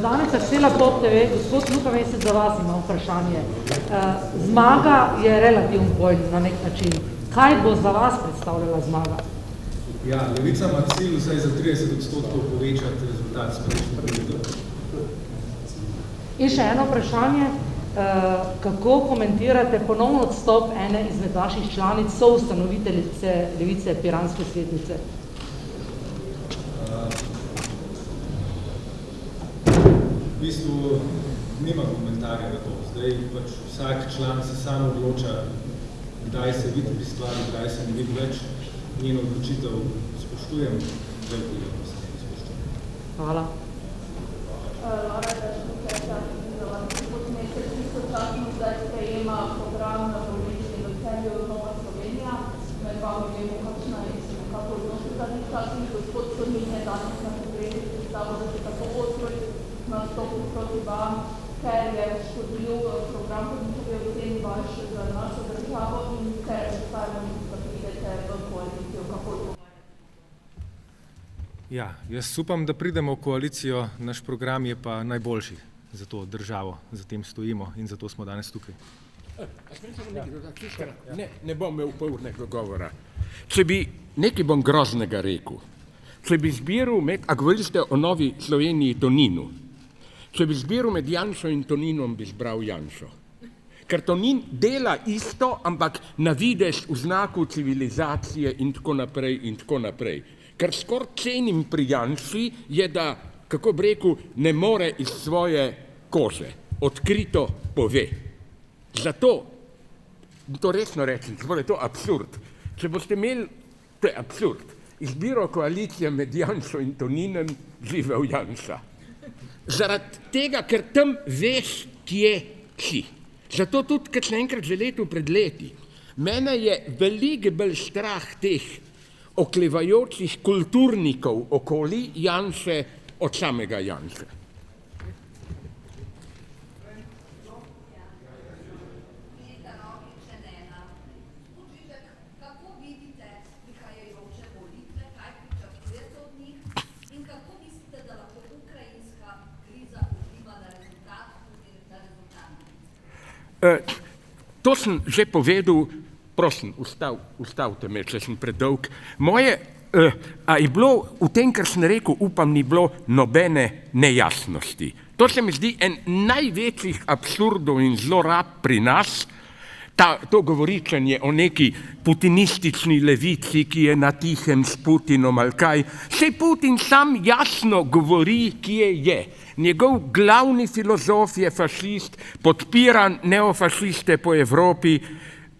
Danica Štela Pop TV, gospod Luka Mesec, za vas ima vprašanje. Zmaga je relativen pojem na nek način. Kaj bo za vas predstavljala zmaga? Ja, Levica ima cilj vsaj za 30% povečati rezultat s prejšnjim volitev. In še eno vprašanje, kako komentirate ponovno odstop ene izmed vaših članic, soustanoviteljice Levice Piranske svetnice? V bistvu nima komentarja na to. Zdaj pač vsak član se sam odloča, kdaj se vidi pri stvari, kdaj se ne vidi več. Njeno odločitev spoštujem, veliko jo se ne spoštujem. Hvala. Lara, da še nekaj gospod Mesec, istočasno zdaj sprejema program na politični v Celju Nova Slovenija. Med vami vemo, kakšna je nekako odnos v zadnjih časih. Gospod Tonin je danes na kongresu predstavil, da se tako ostro nastopil proti vam, ker je škodljiv program, kot njihove oceni vaš za našo državo in ker vstajamo, da pridete v koalicijo, kako to? Ja, jaz upam, da pridemo v koalicijo, naš program je pa najboljši za to državo, za tem stojimo in zato smo danes tukaj. Ne bom imel polnega govora. Če bi, nekaj bom groznega rekel, če bi zbiral a govorite o Novi Sloveniji Toninu, če bi zbiral med Janšo in Toninom, bi zbral Janšo. Ker Tonin dela isto, ampak na vides v znaku civilizacije in tako naprej in tako naprej. Ker skoraj cenim pri Janši je, da, kako bi rekel, ne more iz svoje kože. Odkrito pove. Zato, to resno rečem, je to absurd. Če boste imeli, to je absurd, izbiro koalicije med Janšo in Toninem, živel Janša. Zaradi tega, ker tam veš, kje si. Zato tudi, ker sem enkrat že letel pred leti, mene je veliko bolj strah teh oklevajočih kulturnikov okoli Janše od samega Janše. To sem že povedal, prosim, ustavite me, če sem predolg. A je bilo v tem, kar sem rekel, upam, ni bilo nobene nejasnosti. To se mi zdi en največjih absurdov in zlorab pri nas, to govoričenje o neki putinistični levici, ki je na tihem s Putinom ali kaj. Saj Putin sam jasno govori, kje je. Njegov glavni filozof je fašist, podpira neofašiste po Evropi.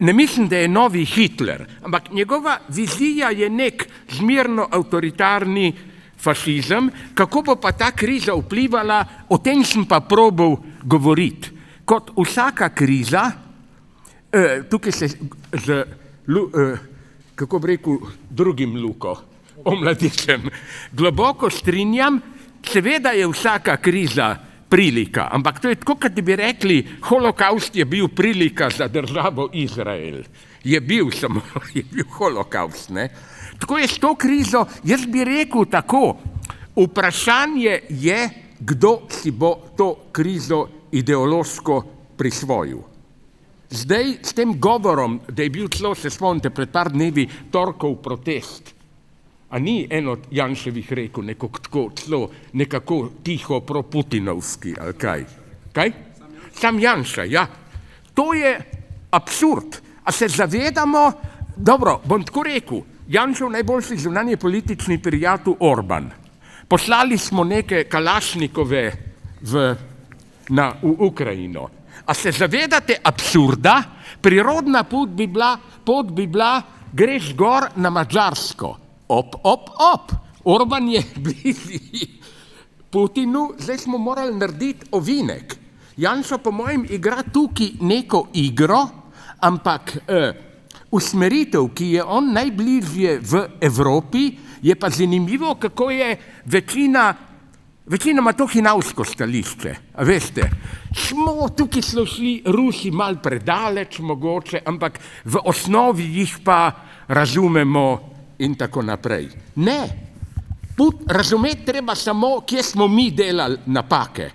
Ne mislim, da je novi Hitler, ampak njegova vizija je nek zmerno avtoritarni fašizem. Kako bo pa ta kriza vplivala, o tem sem pa probal govoriti. Kot vsaka kriza, tukaj se kako bi rekel, drugim Luko, omladičem, globoko strinjam. Seveda je vsaka kriza prilika, ampak to je tako, kot bi rekli, holokaust je bil prilika za državo Izrael. Je bil holokaust, ne? Tako je s to krizo, jaz bi rekel tako, vprašanje je, kdo si bo to krizo ideološko prisvojil. Zdaj s tem govorom, da je bil celo, se spomnite, pred par dnevi torkov protest, a ni en od Janševih rekel nekako tiho proputinovski, ali kaj? Kaj? Sam Janša, ja. To je absurd. A se zavedamo, dobro, bom tako rekel, Janšev najboljši zunanji politični prijatelj Orban. Poslali smo neke kalašnikove v Ukrajino. A se zavedate absurda? Prirodna pot bi bila, greš gor na Madžarsko. Op. Orban je blizu Putinu, zdaj smo morali narediti ovinek. Janša po mojem igra tukaj neko igro, ampak usmeritev, ki je on najbližje v Evropi, je pa zanimivo, kako je večina ima to hinavsko stališče. A veste, tukaj so šli Rusi malo predaleč mogoče, ampak v osnovi jih pa razumemo in tako naprej. Ne, Razumeti treba samo, kje smo mi delali napake.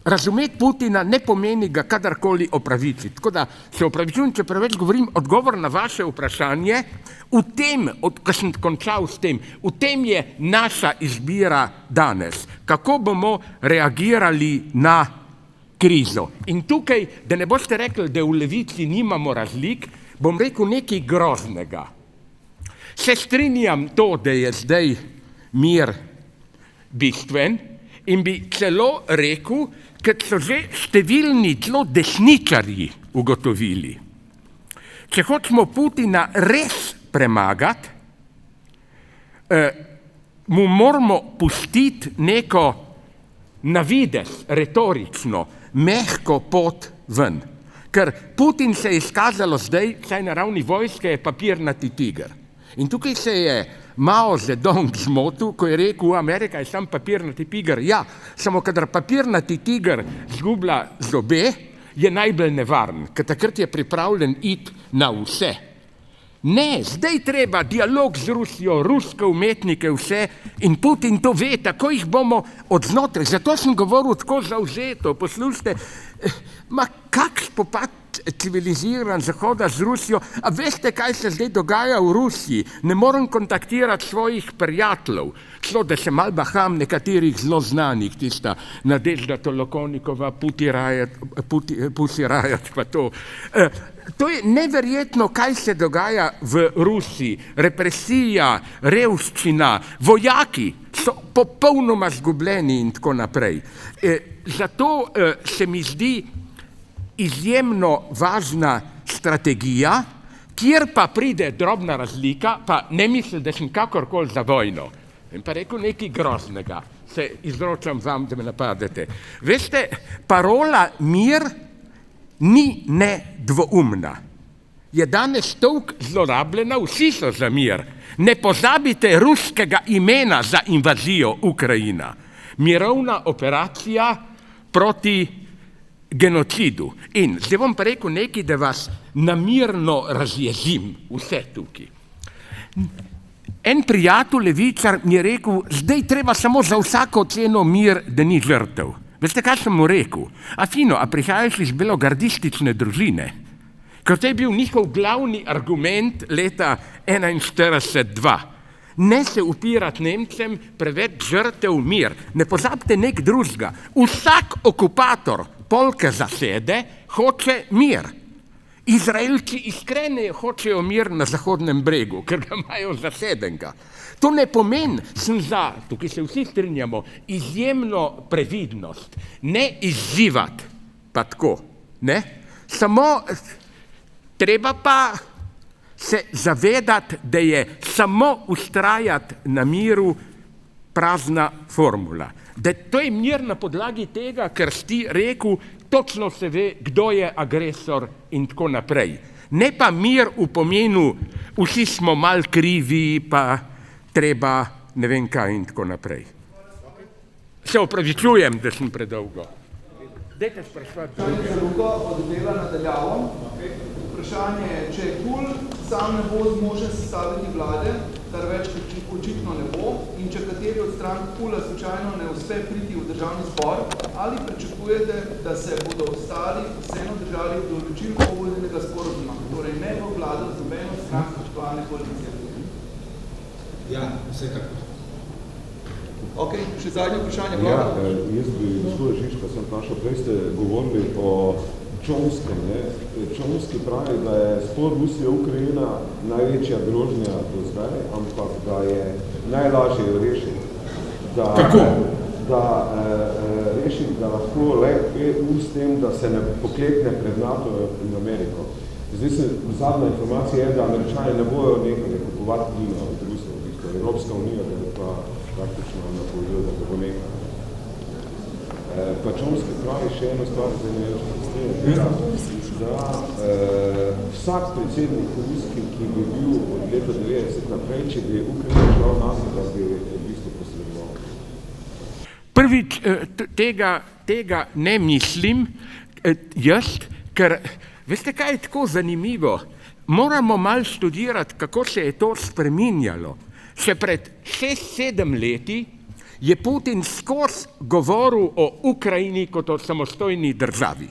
Razumeti Putina ne pomeni ga kadarkoli opravičiti. Tako da se opravičujem, če preveč govorim, odgovor na vaše vprašanje, v tem, ko sem končal s tem, v tem je naša izbira danes. Kako bomo reagirali na krizo. In tukaj, da ne boste rekli, da v Levici nimamo razlik, bom rekel nekaj groznega. Se strinjam to, da je zdaj mir bistven in bi celo rekel, ker so že številni zelo desničarji ugotovili. Če hočemo Putina res premagati, mu moramo pustiti neko navidez, retorično, mehko pot ven. Ker Putin se je izkazalo zdaj, vsaj na ravni vojske, je papirnati tiger. In tukaj se je Mao Zedong zmotil, ko je rekel, Amerika je sam papirnati tiger. Ja, samo kadar papirnati tiger zgublja zobe, je najbolj nevaren, ker takrat je pripravljen iti na vse. Ne, zdaj treba dialog z Rusijo, ruske umetnike, vse, in Putin to ve, tako jih bomo odznotraj. Zato sem govoril tako zavzeto, poslušajte, kak spopad civiliziran Zahoda z Rusijo, a veste, kaj se zdaj dogaja v Rusiji? Ne morem kontaktirati svojih prijateljev, šlo, da se mal baham nekaterih zelo znanih, tista Nadežda Tolokonikova, Pussy Riot, pa to. To je neverjetno, kaj se dogaja v Rusiji. Represija, revščina, vojaki so popolnoma zgubljeni in tako naprej. Zato se mi zdi izjemno važna strategija, kjer pa pride drobna razlika, pa ne mislim, da sem kakorkoli za vojno. In pa rekel nekaj groznega, se izročam vam, da me napadete. Veste, parola mir ni nedvoumna. Je danes toliko zlorabljena, vsi so za mir. Ne pozabite ruskega imena za invazijo Ukrajina. Mirovna operacija proti genocidu. In zdaj bom pa rekel nekaj, da vas namirno razjezim vse tukaj. En prijatelj levičar mi je rekel, zdaj treba samo za vsako ceno mir, da ni žrtev. Veste, kaj sem mu rekel? A fino, a prihajaš iz belogardistične družine? Ker to je bil njihov glavni argument leta 1941-2. Ne se upirati Nemcem, preveč žrtev mir. Ne pozabite nek drugega. Vsak okupator polke zasede, hoče mir. Izraelci iskreneje hočejo mir na Zahodnem bregu, ker ga imajo zasedenega. To ne pomeni, sem za, tukaj se vsi strinjamo, izjemno previdnost. Ne izzivati, pa tako. Ne? Samo treba pa se zavedati, da je samo ustrajati na miru prazna formula. Da to je mir na podlagi tega, ker si rekel, točno se ve, kdo je agresor in tako naprej. Ne pa mir v pomenu, vsi smo mal krivi, pa treba ne vem kaj in tako naprej. Se opravičujem, da sem predolgo. Dajte sprašvati. Luka od dela nadaljavo. Vprašanje je, če je KUL sam ne bo zmožen sestaviti vlade, kar več očitno ne bo, in če kateri od strank KUL-a slučajno ne uspe priti v državni zbor, ali pričakujete, da se bodo ostali vseeno držali v določil povoljenega sporazuma, torej ne bo vlada z nobeno strank aktualne koalicije? Ja, vsekakor. Ok, še zadnje vprašanje. Ja, jaz bi gospod Žižka sem vprašal, prej ste govorili o Čomskem. Čomski pravi, da je spor Rusija-Ukrajina največja grožnja do zdaj, ampak da je najlažje rešiti. Da rešiti, da lahko le EU s tem, da se ne poklekne pred NATO in Ameriko. Zdaj zadnja informacija je, da Američani ne bojo nekaj kupovati plina od Rusije. Evropska unija, da je pa praktično napovedala, da bo nekaj. Pa Čomski pravi še eno stvar, da vsak predsednik ruski, ki bi bil od leta 90 naprej, če bi Ukrajina šla v nas, da bi v bistvu posredoval. Prvič, tega ne mislim jaz, ker veste, kaj je tako zanimivo? Moramo malo študirati, kako se je to spreminjalo. Še pred 6-7 leti je Putin skozi govoril o Ukrajini kot o samostojni državi.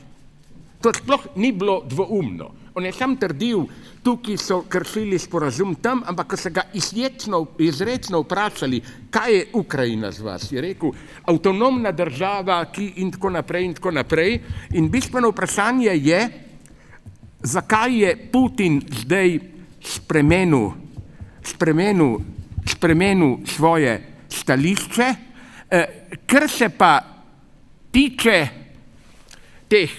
To sploh ni bilo dvoumno. On je sam trdil, tukaj so kršili sporazum tam, ampak ko so ga izrecno vprašali, kaj je Ukrajina z vas, je rekel, avtonomna država, ki in tako naprej. In bistveno vprašanje je, zakaj je Putin zdaj spremenil svoje stališče, kar se pa tiče teh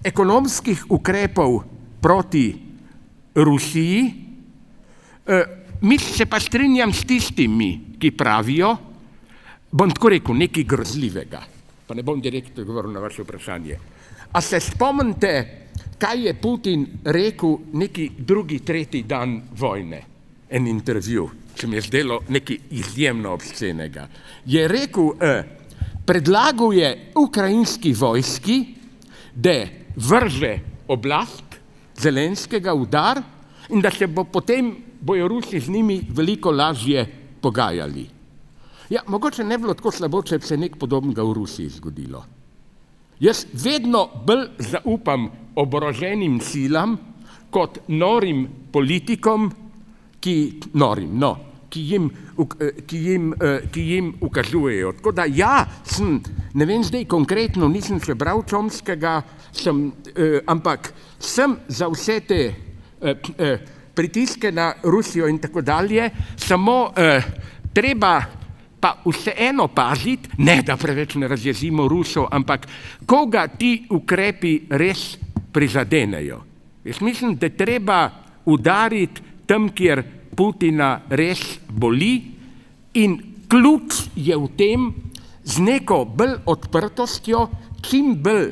ekonomskih ukrepov proti Rusiji, mi se pa strinjam s tistimi, ki pravijo, bom tako rekel, nekaj grozljivega, pa ne bom direktno govoril na vaše vprašanje. A se spomnite, kaj je Putin rekel neki drugi, tretji dan vojne? En intervju, se mi je zdelo nekaj izjemno obscenega. Je rekel, predlagal je ukrajinski vojski, da vrže oblast Zelenskega udar in da se bojo Rusi z njimi veliko lažje pogajali. Ja, mogoče ne bilo tako slabo, če bi se nekaj podobnega v Rusiji zgodilo. Jaz vedno bolj zaupam oboroženim silam kot norim politikom, ki jim ukazujejo. Tako da ja, ne vem zdaj konkretno, nisem še bral Chomskega, ampak sem za vse te pritiske na Rusijo in tako dalje, samo treba pa vseeno paziti, ne da preveč ne razjezimo Rusov, ampak koga ti ukrepi res prizadenejo. Jaz mislim, da treba udariti tam, kjer Putina res boli in ključ je v tem z neko bolj odprtostjo, čim bolj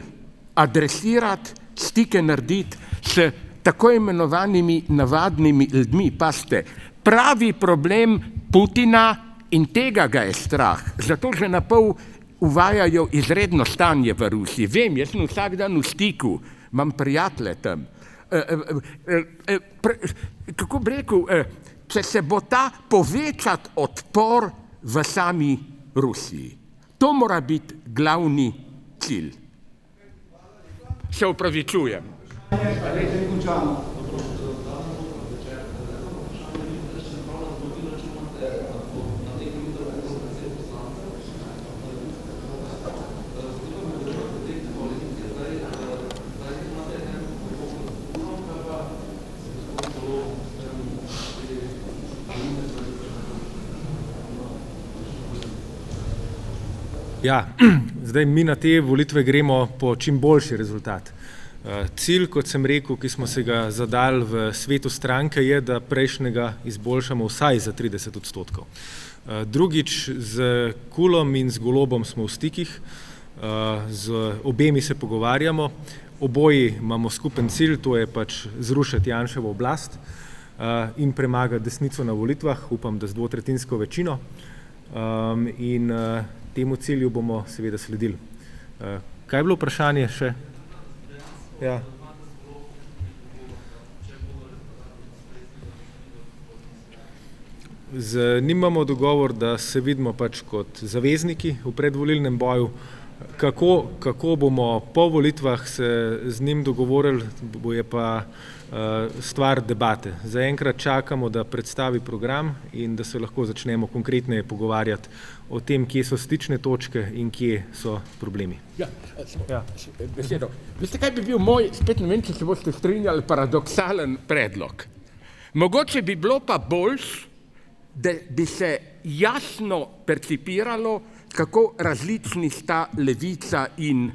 adresirati, stike narediti s tako imenovanimi navadnimi ljudmi. Pazite, pravi problem Putina in tega ga je strah, zato že napol uvajajo izredno stanje v Rusiji. Vem, jaz sem vsak dan v stiku, imam prijatelje tam. Kako bi rekel, če se bo ta povečati odpor v sami Rusiji. To mora biti glavni cilj. Se opravičujem. Ja, zdaj mi na te volitve gremo po čim boljši rezultat. Cilj, kot sem rekel, ki smo se ga zadali v svetu stranke, je, da prejšnjega izboljšamo vsaj za 30%. Drugič, z Kulom in z Golobom smo v stikih, z obemi se pogovarjamo, oboji imamo skupen cilj, to je pač zrušiti Janševo oblast in premagati desnico na volitvah, upam, da z 2/3 večino. In temu cilju bomo seveda sledili. Kaj je bilo vprašanje še? Ja. Z njim imamo dogovor, da se vidimo pač kot zavezniki v predvolilnem boju. Kako bomo po volitvah se z njim dogovorili, je pa stvar debate. Zaenkrat čakamo, da predstavi program in da se lahko začnemo konkretneje pogovarjati o tem, kje so stične točke in kje so problemi. Ja. Besedo. Veste, kaj bi bil moj, spet ne vem, če se boste strinjali, paradoksalen predlog. Mogoče bi bilo pa boljš, da bi se jasno percipiralo, kako različni sta Levica in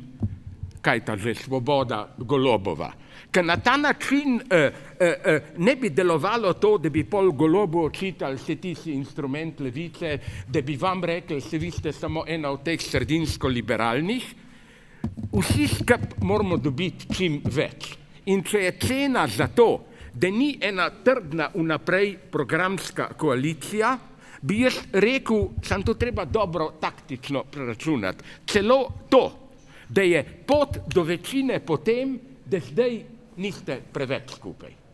kaj ta že, Svoboda, Golobova. Ker na ta način ne bi delovalo to, da bi pol Golobu očitali, se ti si instrument Levice, da bi vam rekli, se vi ste samo ena od teh sredinsko-liberalnih. Vsi skup moramo dobiti čim več. In če je cena za to, da ni ena trdna vnaprej programska koalicija, bi jaz rekel, samo to treba dobro taktično preračunati, celo to, da je pot do večine potem, da zdaj niste preveč skupaj.